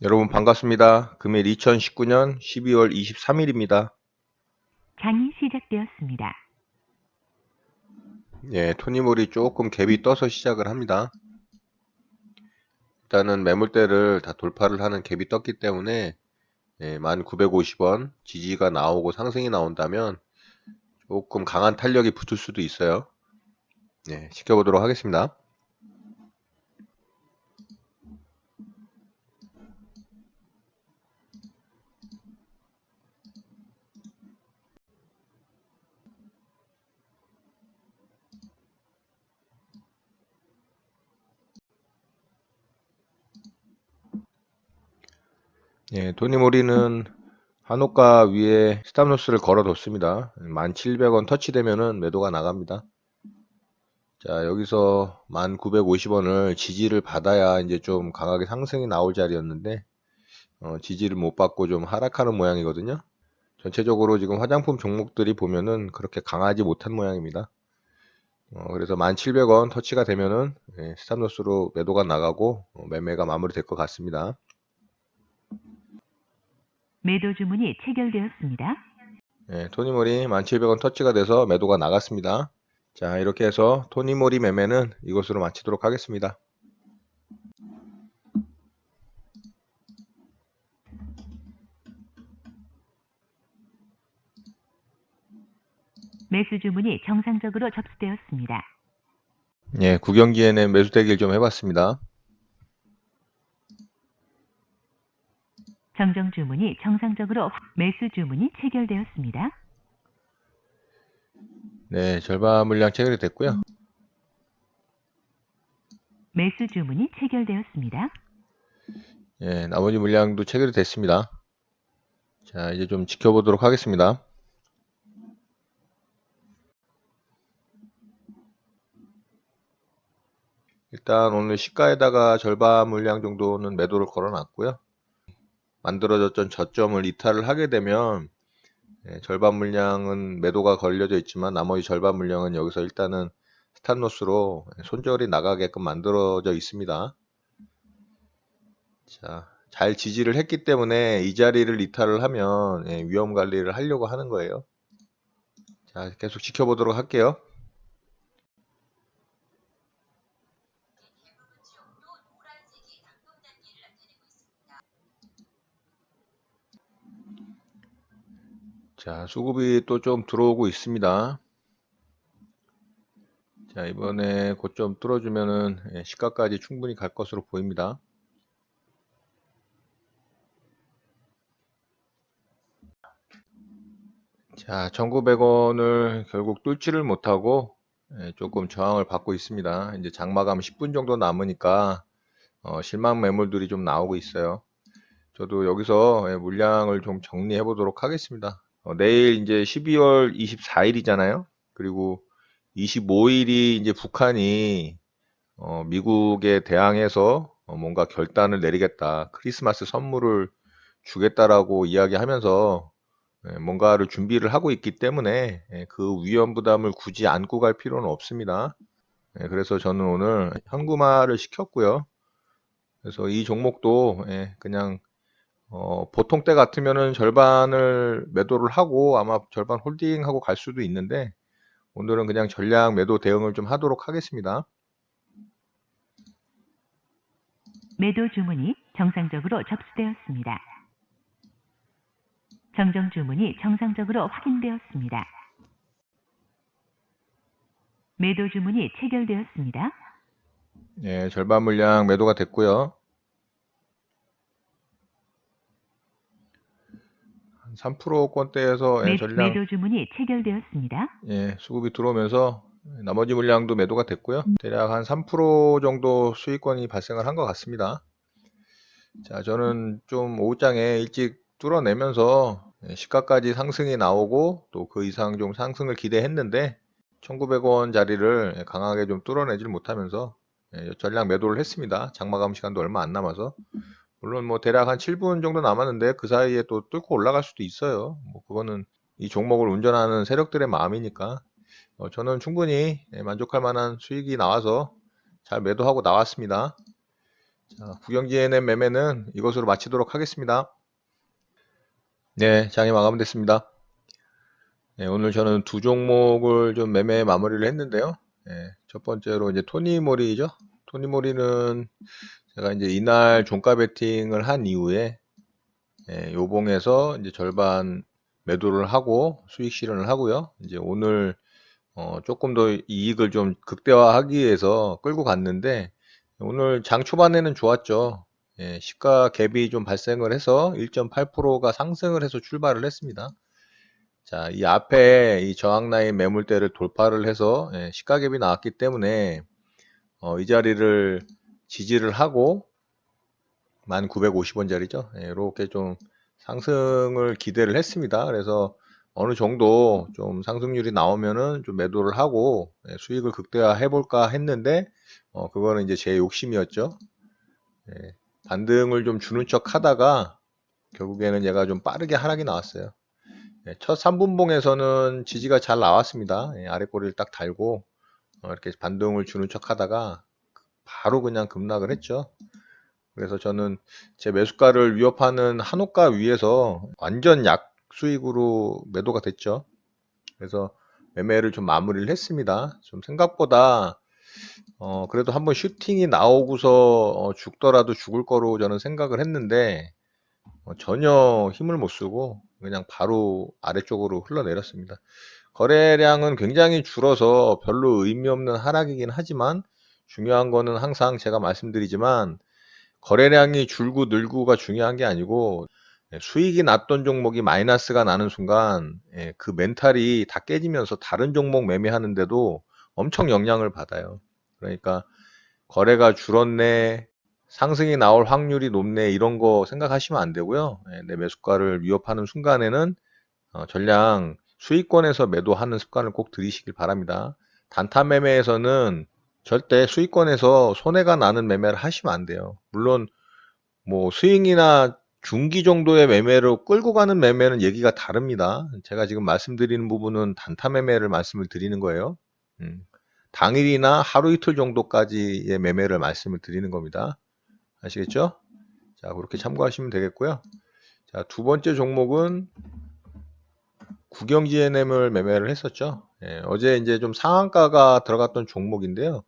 여러분 반갑습니다. 금일 2019년 12월 23일입니다. 장이 시작되었습니다. 예, 토니모리 조금 갭이 떠서 시작을 합니다. 일단은 매물대를 다 돌파를 하는 갭이 떴기 때문에 1950원 지지가 나오고 상승이 나온다면 조금 강한 탄력이 붙을 수도 있어요. 지켜보도록 하겠습니다. 토니모리는 한호가 위에 스탑로스를 걸어뒀습니다. 1700원 터치되면은 매도가 나갑니다. 자, 여기서 1950원을 지지를 받아야 이제 좀 강하게 상승이 나올 자리였는데 지지를 못 받고 좀 하락하는 모양이거든요. 전체적으로 지금 화장품 종목들이 보면은 그렇게 강하지 못한 모양입니다. 그래서 1700원 터치가 되면은 스탑로스로 매도가 나가고 매매가 마무리될 것 같습니다. 매도 주문이 체결되었습니다. 토니모리 1700원 터치가 돼서 매도가 나갔습니다. 자, 이렇게 해서 토니모리 매매는 이것으로 마치도록 하겠습니다. 매수 주문이 정상적으로 접수되었습니다. 구경기에는 매수대기를 좀 해봤습니다. 정정 주문이 정상적으로 매수 주문이 체결되었습니다. 네, 절반 물량 체결이 됐고요. 매수 주문이 체결되었습니다. 나머지 물량도 체결이 됐습니다. 자, 이제 좀 지켜보도록 하겠습니다. 일단 오늘 시가에다가 절반 물량 정도는 매도를 걸어놨고요. 만들어졌던 저점을 이탈을 하게 되면 절반 물량은 매도가 걸려져 있지만 나머지 절반 물량은 여기서 일단은 스탑로스로 손절이 나가게끔 만들어져 있습니다. 자, 잘 지지를 했기 때문에 이 자리를 이탈을 하면 위험 관리를 하려고 하는 거예요. 자, 계속 지켜보도록 할게요. 자, 수급이 또 좀 들어오고 있습니다. 자, 이번에 고점 뚫어주면은 시가까지 충분히 갈 것으로 보입니다. 자, 1900원을 결국 뚫지를 못하고 조금 저항을 받고 있습니다. 이제 장마감 10분 정도 남으니까 실망 매물들이 좀 나오고 있어요. 저도 여기서 물량을 좀 정리해 보도록 하겠습니다. 내일 이제 12월 24일이잖아요. 그리고 25일이 이제 북한이 미국에 대항해서 뭔가 결단을 내리겠다. 크리스마스 선물을 주겠다라고 이야기하면서 뭔가를 준비를 하고 있기 때문에 그 위험 부담을 굳이 안고 갈 필요는 없습니다. 그래서 저는 오늘 현금화를 시켰고요. 그래서 이 종목도 그냥 보통 때 같으면은 절반을 매도를 하고 아마 절반 홀딩하고 갈 수도 있는데 오늘은 그냥 전량 매도 대응을 좀 하도록 하겠습니다. 매도 주문이 정상적으로 접수되었습니다. 정정 주문이 정상적으로 확인되었습니다. 매도 주문이 체결되었습니다. 절반 물량 매도가 됐고요. 3%권대에서 전량 매도 주문이 체결되었습니다. 수급이 들어오면서 나머지 물량도 매도가 됐고요. 대략 한 3% 정도 수익권이 발생을 한 것 같습니다. 자, 저는 좀 오후장에 일찍 뚫어내면서 시가까지 상승이 나오고 또 그 이상 좀 상승을 기대했는데 1900원 자리를 강하게 좀 뚫어내질 못하면서 전량 매도를 했습니다. 장마감 시간도 얼마 안 남아서. 물론 뭐 대략 한 7분 정도 남았는데 그 사이에 또 뚫고 올라갈 수도 있어요. 뭐 그거는 이 종목을 운전하는 세력들의 마음이니까 저는 충분히 만족할 만한 수익이 나와서 잘 매도하고 나왔습니다. 자, 구경지에는 매매는 이것으로 마치도록 하겠습니다. 네, 장이 마감됐습니다. 네, 오늘 저는 두 종목을 좀 매매 마무리를 했는데요. 네, 첫 번째로 이제 토니모리죠. 토니모리는 제가 이제 이날 종가 베팅을 한 이후에 요봉에서 이제 절반 매도를 하고 수익 실현을 하고요. 이제 오늘 조금 더 이익을 좀 극대화하기 위해서 끌고 갔는데 오늘 장 초반에는 좋았죠. 시가 갭이 좀 발생을 해서 1.8%가 상승을 해서 출발을 했습니다. 자, 이 앞에 이 저항 라인 매물대를 돌파를 해서 시가 갭이 나왔기 때문에 이 자리를 지지를 하고 1950원짜리죠. 이렇게 좀 상승을 기대를 했습니다. 그래서 어느 정도 좀 상승률이 나오면은 좀 매도를 하고 수익을 극대화해 볼까 했는데 그거는 이제 제 욕심이었죠. 반등을 좀 주는 척 하다가 결국에는 얘가 좀 빠르게 하락이 나왔어요. 첫 3분봉에서는 지지가 잘 나왔습니다. 아래 꼬리를 딱 달고 이렇게 반등을 주는 척 하다가 바로 그냥 급락을 했죠. 그래서 저는 제 매수가를 위협하는 한호가 위에서 완전 약 수익으로 매도가 됐죠. 그래서 매매를 좀 마무리를 했습니다. 좀 생각보다 그래도 한번 슈팅이 나오고서 죽더라도 죽을 거로 저는 생각을 했는데 전혀 힘을 못 쓰고 그냥 바로 아래쪽으로 흘러내렸습니다. 거래량은 굉장히 줄어서 별로 의미 없는 하락이긴 하지만 중요한 거는 항상 제가 말씀드리지만 거래량이 줄고 늘고가 중요한 게 아니고 수익이 났던 종목이 마이너스가 나는 순간 그 멘탈이 다 깨지면서 다른 종목 매매하는데도 엄청 영향을 받아요. 그러니까 거래가 줄었네, 상승이 나올 확률이 높네 이런 거 생각하시면 안 되고요. 내 매수가를 위협하는 순간에는 전량 수익권에서 매도하는 습관을 꼭 들이시길 바랍니다. 단타 매매에서는 절대 수익권에서 손해가 나는 매매를 하시면 안 돼요. 물론 뭐 스윙이나 중기 정도의 매매로 끌고 가는 매매는 얘기가 다릅니다. 제가 지금 말씀드리는 부분은 단타 매매를 말씀을 드리는 거예요. 음, 당일이나 하루 이틀 정도까지의 매매를 말씀을 드리는 겁니다. 아시겠죠? 자, 그렇게 참고하시면 되겠고요. 자, 두 번째 종목은 국영지NM을 매매를 했었죠. 어제 이제 좀 상한가가 들어갔던 종목인데요.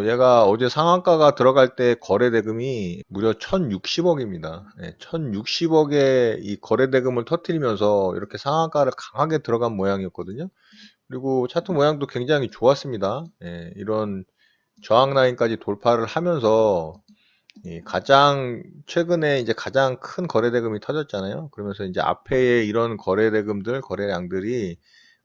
얘가 어제 상한가가 들어갈 때 거래 대금이 무려 1060억입니다. 1060억의 이 거래 대금을 터뜨리면서 이렇게 상한가를 강하게 들어간 모양이었거든요. 그리고 차트 모양도 굉장히 좋았습니다. 이런 저항 라인까지 돌파를 하면서 가장 최근에 이제 가장 큰 거래 대금이 터졌잖아요. 그러면서 이제 앞에 이런 거래 대금들, 거래량들이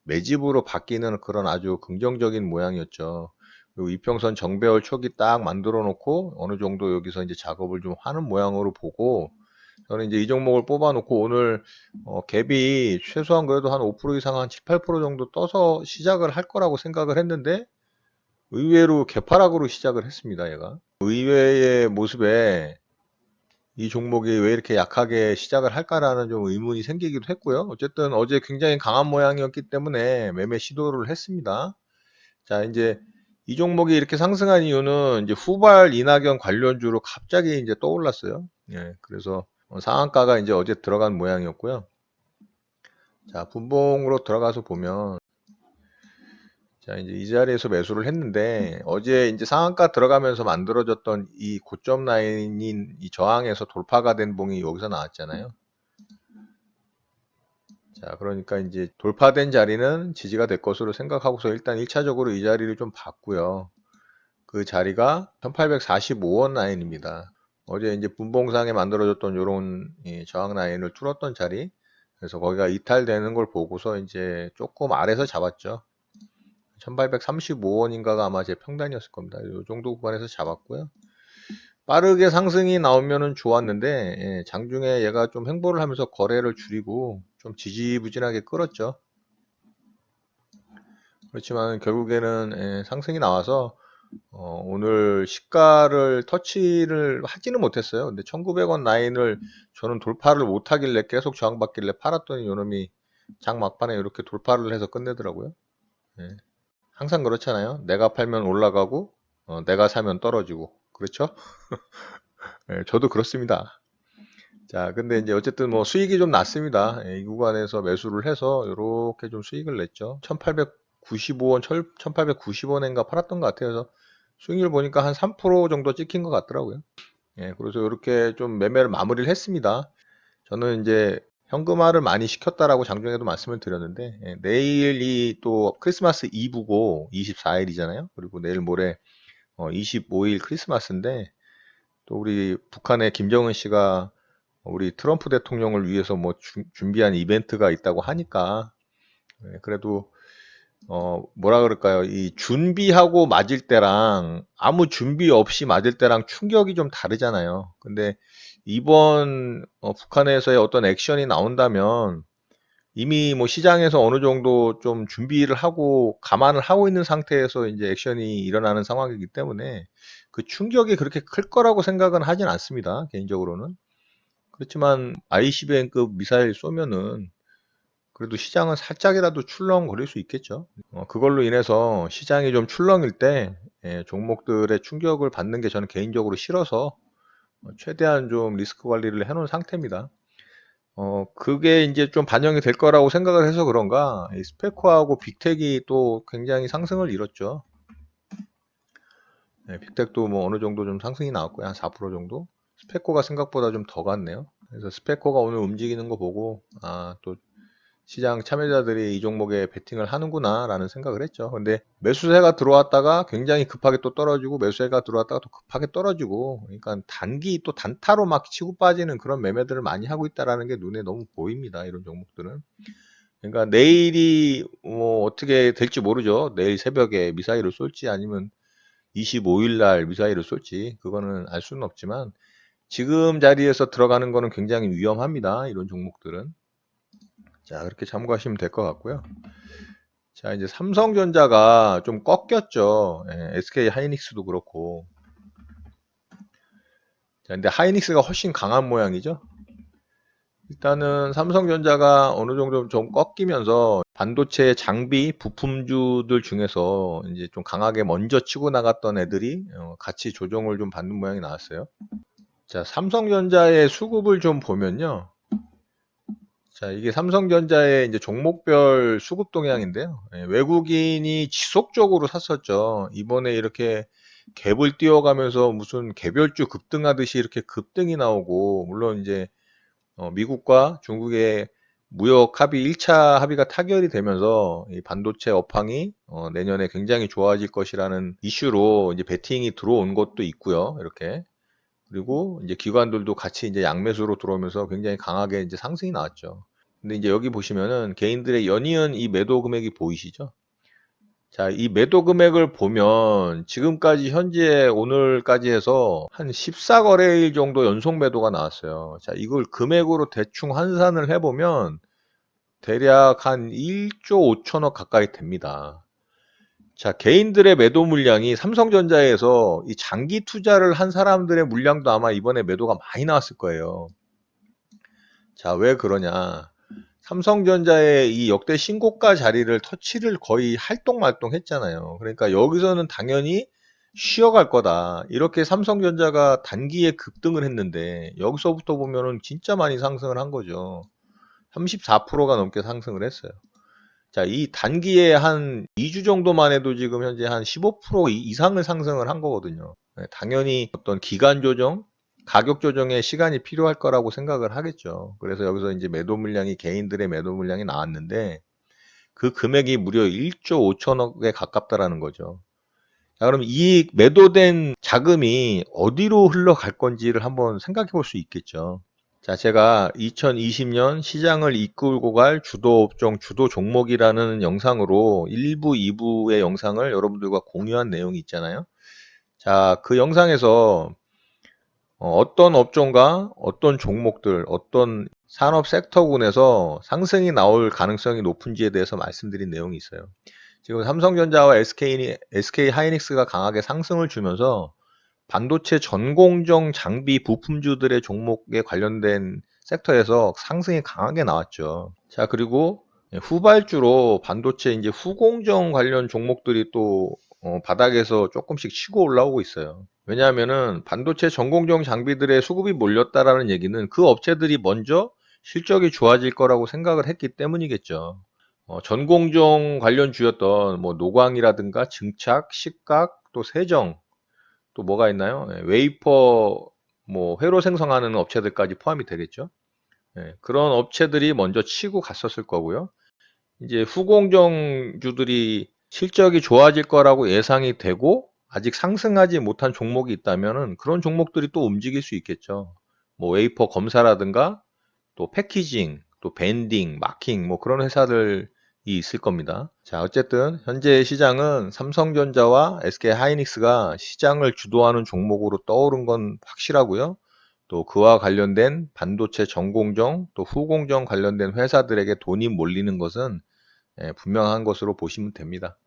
매집으로 바뀌는 그런 아주 긍정적인 모양이었죠. 그리고 이평선 정배열 초기 딱 만들어 놓고 어느 정도 여기서 이제 작업을 좀 하는 모양으로 보고 저는 이제 이 종목을 뽑아 놓고 오늘 갭이 최소한 그래도 한 5% 이상 한 7, 8% 정도 떠서 시작을 할 거라고 생각을 했는데 의외로 개파락으로 시작을 했습니다, 얘가. 의외의 모습에 이 종목이 왜 이렇게 약하게 시작을 할까라는 좀 의문이 생기기도 했고요. 어쨌든 어제 굉장히 강한 모양이었기 때문에 매매 시도를 했습니다. 자, 이제 이 종목이 이렇게 상승한 이유는 이제 후발 이낙연 관련주로 갑자기 이제 떠올랐어요. 그래서 상한가가 이제 어제 들어간 모양이었고요. 자, 분봉으로 들어가서 보면 자, 이제 이 자리에서 매수를 했는데 어제 이제 상한가 들어가면서 만들어졌던 이 고점 라인인 이 저항에서 돌파가 된 봉이 여기서 나왔잖아요. 자, 그러니까 이제 돌파된 자리는 지지가 될 것으로 생각하고서 일단 1차적으로 이 자리를 좀 봤고요. 그 자리가 1845원 라인입니다. 어제 이제 분봉상에 만들어졌던 요런 저항 라인을 뚫었던 자리. 그래서 거기가 이탈되는 걸 보고서 이제 조금 아래서 잡았죠. 1835원인가가 아마 제 평단이었을 겁니다. 이 정도 구간에서 잡았고요. 빠르게 상승이 나오면은 좋았는데 장중에 얘가 좀 횡보를 하면서 거래를 줄이고 좀 지지부진하게 끌었죠. 그렇지만 결국에는 상승이 나와서 오늘 시가를 터치를 하지는 못했어요. 근데 1900원 라인을 저는 돌파를 못하길래 계속 저항받길래 팔았더니 요놈이 장 막판에 이렇게 돌파를 해서 끝내더라고요. 항상 그렇잖아요. 내가 팔면 올라가고 내가 사면 떨어지고 그렇죠? 예, 저도 그렇습니다. 자, 근데 이제 어쨌든 뭐 수익이 좀 났습니다. 이 구간에서 매수를 해서 이렇게 좀 수익을 냈죠. 1895원, 1890원인가 팔았던 것 같아요. 그래서 수익률 보니까 한 3% 정도 찍힌 것 같더라고요. 예, 그래서 이렇게 좀 매매를 마무리를 했습니다. 저는 이제 현금화를 많이 시켰다라고 장중에도 말씀을 드렸는데, 내일이 또 크리스마스 이브고 24일이잖아요. 그리고 내일 모레 25일 크리스마스인데, 또 우리 북한의 김정은 씨가 우리 트럼프 대통령을 위해서 뭐 준비한 이벤트가 있다고 하니까, 그래도 뭐라 그럴까요? 이 준비하고 맞을 때랑 아무 준비 없이 맞을 때랑 충격이 좀 다르잖아요. 근데 이번 북한에서의 어떤 액션이 나온다면 이미 뭐 시장에서 어느 정도 좀 준비를 하고 감안을 하고 있는 상태에서 이제 액션이 일어나는 상황이기 때문에 그 충격이 그렇게 클 거라고 생각은 하진 않습니다. 개인적으로는. 그렇지만 ICBM급 미사일 쏘면은 그래도 시장은 살짝이라도 출렁거릴 수 있겠죠. 그걸로 인해서 시장이 좀 출렁일 때 종목들의 충격을 받는 게 저는 개인적으로 싫어서 최대한 좀 리스크 관리를 해놓은 상태입니다. 그게 이제 좀 반영이 될 거라고 생각을 해서 그런가, 이 스페코하고 빅텍이 또 굉장히 상승을 이뤘죠. 빅텍도 뭐 어느 정도 좀 상승이 나왔고요. 한 4% 정도. 스페코가 생각보다 좀 더 갔네요. 그래서 스페코가 오늘 움직이는 거 보고, 또 시장 참여자들이 이 종목에 베팅을 하는구나 라는 생각을 했죠. 근데 매수세가 들어왔다가 굉장히 급하게 또 떨어지고 매수세가 들어왔다가 또 급하게 떨어지고, 그러니까 단기 또 단타로 막 치고 빠지는 그런 매매들을 많이 하고 있다라는 게 눈에 너무 보입니다. 이런 종목들은. 그러니까 내일이 뭐 어떻게 될지 모르죠. 내일 새벽에 미사일을 쏠지 아니면 25일 날 미사일을 쏠지 그거는 알 수는 없지만 지금 자리에서 들어가는 거는 굉장히 위험합니다. 이런 종목들은. 자, 그렇게 참고하시면 될 것 같고요. 자, 이제 삼성전자가 좀 꺾였죠. SK 하이닉스도 그렇고. 자, 근데 하이닉스가 훨씬 강한 모양이죠. 일단은 삼성전자가 어느 정도 좀 꺾이면서 반도체 장비 부품주들 중에서 이제 좀 강하게 먼저 치고 나갔던 애들이 같이 조정을 좀 받는 모양이 나왔어요. 자, 삼성전자의 수급을 좀 보면요. 자, 이게 삼성전자의 이제 종목별 수급 동향인데요. 외국인이 지속적으로 샀었죠. 이번에 이렇게 갭을 띄워가면서 무슨 개별주 급등하듯이 이렇게 급등이 나오고, 물론 이제 미국과 중국의 무역 합의 1차 합의가 타결이 되면서 이 반도체 업황이 내년에 굉장히 좋아질 것이라는 이슈로 이제 베팅이 들어온 것도 있고요. 이렇게. 그리고 이제 기관들도 같이 이제 양매수로 들어오면서 굉장히 강하게 이제 상승이 나왔죠. 근데 이제 여기 보시면은 개인들의 연이은 이 매도 금액이 보이시죠? 자, 이 매도 금액을 보면 지금까지 현재 오늘까지 해서 한 14거래일 정도 연속 매도가 나왔어요. 자, 이걸 금액으로 대충 환산을 해보면 대략 한 1조 5천억 가까이 됩니다. 자, 개인들의 매도 물량이 삼성전자에서 이 장기 투자를 한 사람들의 물량도 아마 이번에 매도가 많이 나왔을 거예요. 자, 왜 그러냐? 삼성전자의 이 역대 신고가 자리를 터치를 거의 할똥말똥 했잖아요. 그러니까 여기서는 당연히 쉬어갈 거다. 이렇게 삼성전자가 단기에 급등을 했는데 여기서부터 보면은 진짜 많이 상승을 한 거죠. 34%가 넘게 상승을 했어요. 자, 이 단기에 한 2주 정도만 해도 지금 현재 한 15% 이상을 상승을 한 거거든요. 당연히 어떤 기간 조정, 가격 조정에 시간이 필요할 거라고 생각을 하겠죠. 그래서 여기서 이제 매도 물량이 개인들의 매도 물량이 나왔는데 그 금액이 무려 1조 5천억에 가깝다라는 거죠. 자, 그럼 이 매도된 자금이 어디로 흘러갈 건지를 한번 생각해 볼 수 있겠죠. 자, 제가 2020년 시장을 이끌고 갈 주도 업종, 주도 종목이라는 영상으로 1부, 2부의 영상을 여러분들과 공유한 내용이 있잖아요. 자, 그 영상에서 어떤 업종과 어떤 종목들, 어떤 산업 섹터군에서 상승이 나올 가능성이 높은지에 대해서 말씀드린 내용이 있어요. 지금 삼성전자와 SK 하이닉스가 강하게 상승을 주면서 반도체 전공정 장비 부품주들의 종목에 관련된 섹터에서 상승이 강하게 나왔죠. 자, 그리고 후발주로 반도체 이제 후공정 관련 종목들이 또 바닥에서 조금씩 치고 올라오고 있어요. 왜냐하면은 반도체 전공정 장비들의 수급이 몰렸다라는 얘기는 그 업체들이 먼저 실적이 좋아질 거라고 생각을 했기 때문이겠죠. 전공정 관련주였던 뭐 노광이라든가 증착, 식각, 또 세정, 또 뭐가 있나요? 웨이퍼, 뭐 회로 생성하는 업체들까지 포함이 되겠죠. 그런 업체들이 먼저 치고 갔었을 거고요. 이제 후공정주들이 실적이 좋아질 거라고 예상이 되고 아직 상승하지 못한 종목이 있다면은 그런 종목들이 또 움직일 수 있겠죠. 뭐 웨이퍼 검사라든가 또 패키징, 또 밴딩, 마킹 뭐 그런 회사들이 있을 겁니다. 자, 어쨌든 현재 시장은 삼성전자와 SK하이닉스가 시장을 주도하는 종목으로 떠오른 건 확실하고요. 또 그와 관련된 반도체 전공정, 또 후공정 관련된 회사들에게 돈이 몰리는 것은 분명한 것으로 보시면 됩니다.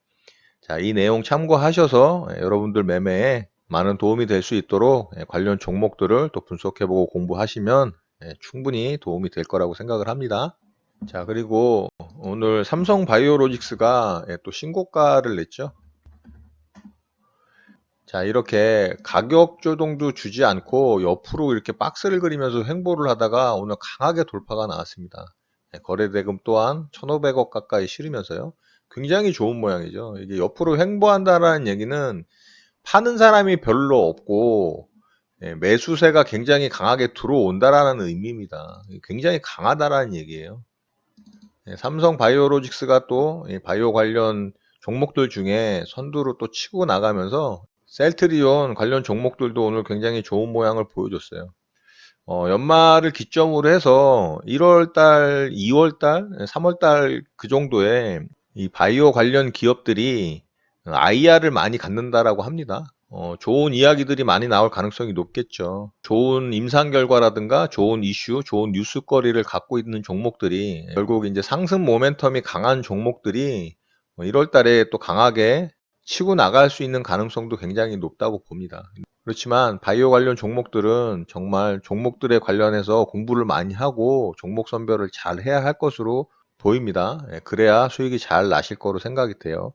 자, 이 내용 참고하셔서 여러분들 매매에 많은 도움이 될 수 있도록 관련 종목들을 또 분석해보고 공부하시면 충분히 도움이 될 거라고 생각을 합니다. 자, 그리고 오늘 삼성바이오로직스가 또 신고가를 냈죠. 자, 이렇게 가격 조정도 주지 않고 옆으로 이렇게 박스를 그리면서 횡보를 하다가 오늘 강하게 돌파가 나왔습니다. 거래대금 또한 1,500억 가까이 실으면서요. 굉장히 좋은 모양이죠. 이게 옆으로 횡보한다라는 얘기는 파는 사람이 별로 없고 매수세가 굉장히 강하게 들어온다라는 의미입니다. 굉장히 강하다라는 얘기예요. 삼성 바이오로직스가 또 바이오 관련 종목들 중에 선두로 또 치고 나가면서 셀트리온 관련 종목들도 오늘 굉장히 좋은 모양을 보여줬어요. 연말을 기점으로 해서 1월달, 2월달, 3월달 그 정도에 이 바이오 관련 기업들이 IR을 많이 갖는다라고 합니다. 좋은 이야기들이 많이 나올 가능성이 높겠죠. 좋은 임상 결과라든가 좋은 이슈, 좋은 뉴스거리를 갖고 있는 종목들이 결국 이제 상승 모멘텀이 강한 종목들이 1월 달에 또 강하게 치고 나갈 수 있는 가능성도 굉장히 높다고 봅니다. 그렇지만 바이오 관련 종목들은 정말 종목들에 관련해서 공부를 많이 하고 종목 선별을 잘 해야 할 것으로 보입니다. 그래야 수익이 잘 나실 거로 생각이 돼요.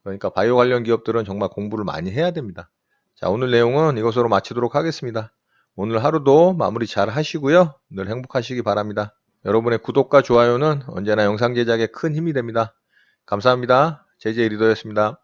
그러니까 바이오 관련 기업들은 정말 공부를 많이 해야 됩니다. 자, 오늘 내용은 이것으로 마치도록 하겠습니다. 오늘 하루도 마무리 잘 하시고요. 늘 행복하시기 바랍니다. 여러분의 구독과 좋아요는 언제나 영상 제작에 큰 힘이 됩니다. 감사합니다. 제이제이 리더였습니다.